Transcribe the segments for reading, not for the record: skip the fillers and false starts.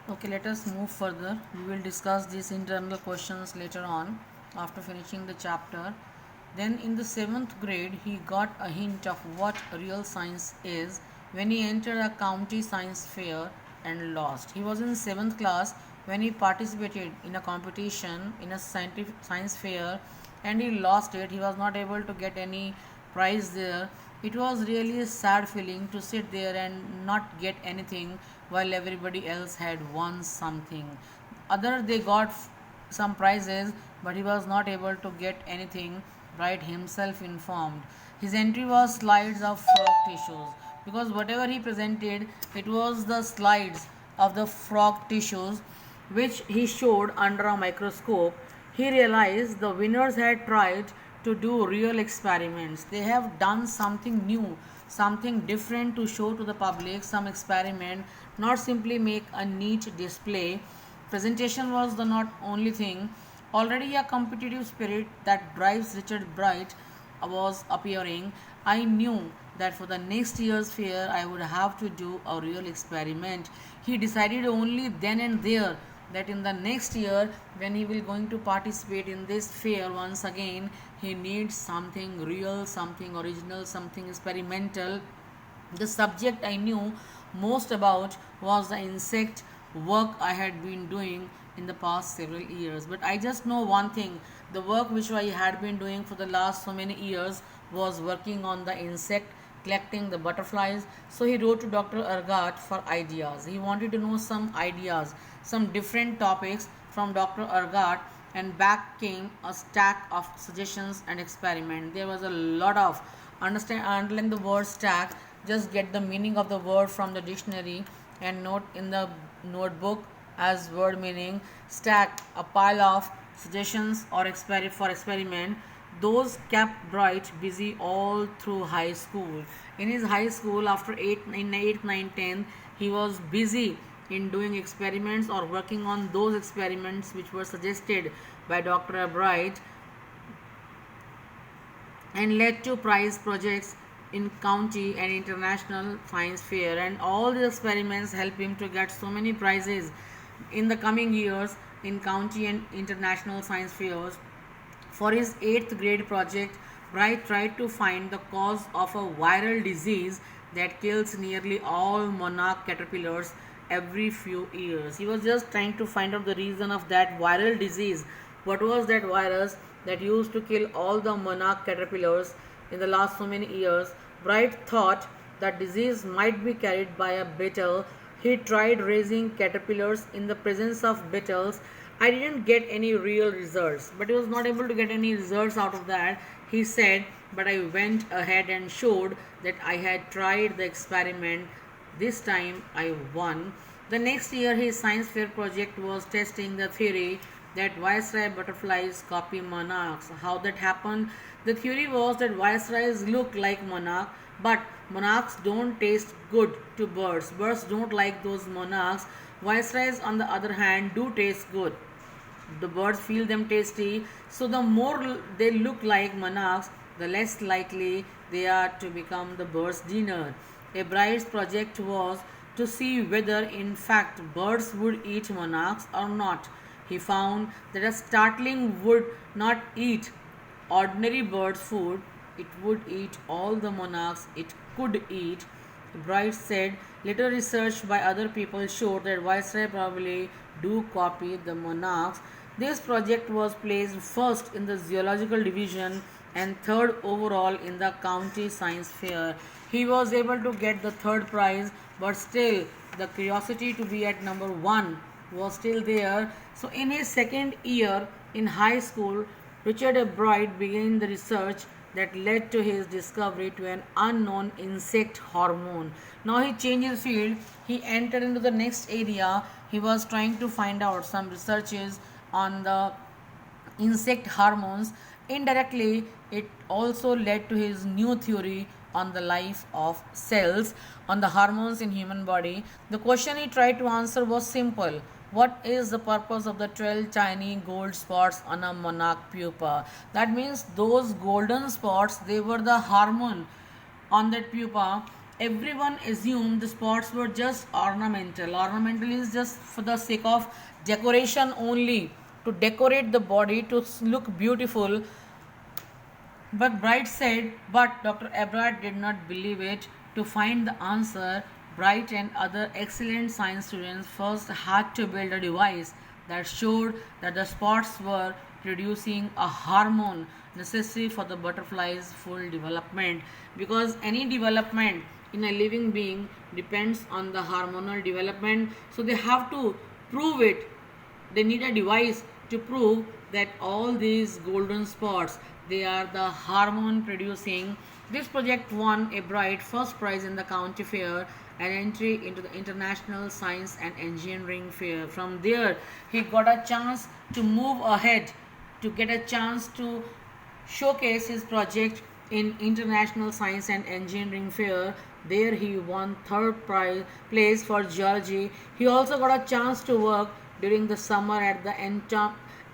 Okay, let us move further. We will discuss these internal questions later on after finishing the chapter. Then, in the 7th grade, he got a hint of what real science is when he entered a county science fair and lost. He was in 7th class when he participated in a competition in a scientific science fair and he lost it. He was not able to get any prize there. It was really a sad feeling to sit there and not get anything while everybody else had won something. Other they got some prizes, but he was not able to get anything. Right himself informed. His entry was slides of frog tissues because whatever he presented, it was the slides of the frog tissues which he showed under a microscope. He realized the winners had tried to do real experiments. They have done something new, something different to show to the public, some experiment, not simply make a neat display. Presentation was the not only thing. Already a competitive spirit that drives Richard Bright was appearing. I knew that for the next year's fair I would have to do a real experiment. He decided only then and there that in the next year when he will going to participate in this fair once again, he needs something real, something original, something experimental. The subject I knew most about was the insect work I had been doing in the past several years. But I just know one thing, the work which I had been doing for the last so many years was working on the insect, collecting the butterflies. So he wrote to Dr. Argat for ideas. He wanted to know some ideas, some different topics from Dr. Argat, and back came a stack of suggestions and experiment. There was a lot of underline the word stack, just get the meaning of the word from the dictionary and note in the notebook as word meaning. Stack, a pile of suggestions or for experiment. Those kept Bright busy all through high school. In his high school, after 8th, 9th, 10th, he was busy in doing experiments or working on those experiments which were suggested by Dr. Bright and led to prize projects in county and international science fair, and all these experiments helped him to get so many prizes in the coming years in county and international science fairs. For his 8th grade project, Bright tried to find the cause of a viral disease that kills nearly all monarch caterpillars every few years. He was just trying to find out the reason of that viral disease. What was that virus that used to kill all the monarch caterpillars in the last so many years? Bright thought that disease might be carried by a beetle. He tried raising caterpillars in the presence of beetles. I didn't get any real results, but he was not able to get any results out of that. He said, but I went ahead and showed that I had tried the experiment. This time I won. The next year, his science fair project was testing the theory that viceroy butterflies copy monarchs. How that happened? The theory was that viceroys look like monarch, but monarchs don't taste good to birds. Birds don't like those monarchs. Viceroys, on the other hand, do taste good. The birds feel them tasty, so the more they look like monarchs, the less likely they are to become the bird's dinner. A bride's project was to see whether in fact birds would eat monarchs or not. He found that a starling would not eat ordinary bird's food, it would eat all the monarchs it could eat. Bright said later research by other people showed that viceroy probably do copy the monarchs. This project was placed first in the zoological division and third overall in the county science fair. He was able to get the third prize, but still the curiosity to be at number 1 was still there. So in his second year in high school, Richard Bright began the research that led to his discovery to an unknown insect hormone. Now he changed his field, he entered into the next area. He was trying to find out some researches on the insect hormones. Indirectly, it also led to his new theory on the life of cells, on the hormones in human body. The question he tried to answer was simple. What is the purpose of the 12 tiny gold spots on a monarch pupa? That means those golden spots, they were the hormone on that pupa, everyone assumed the spots were just ornamental. Ornamental is just for the sake of decoration only, to decorate the body to look beautiful. But Bright said, but Dr. Ebrard did not believe it. To find the answer, Bright and other excellent science students first had to build a device that showed that the spots were producing a hormone necessary for the butterfly's full development. Because any development in a living being depends on the hormonal development, so they have to prove it. They need a device to prove that all these golden spots, they are the hormone producing. This project won a Bright first prize in the county fair and entry into the international science and engineering fair. From there he got a chance to move ahead, to get a chance to showcase his project in international science and engineering fair. There he won place for geology. He also got a chance to work during the summer at the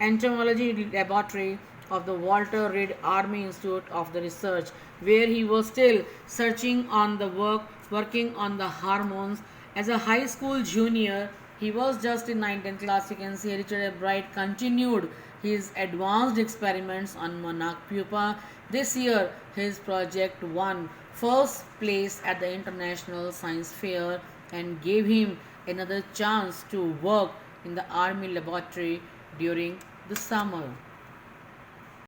entomology laboratory of the Walter Reed Army Institute of the Research, where he was still searching on the working on the hormones. As a high school junior, he was just in 19th class. You can see Richard Bright continued his advanced experiments on monarch pupa. This year, his project won first place at the International Science Fair and gave him another chance to work in the Army laboratory during the summer.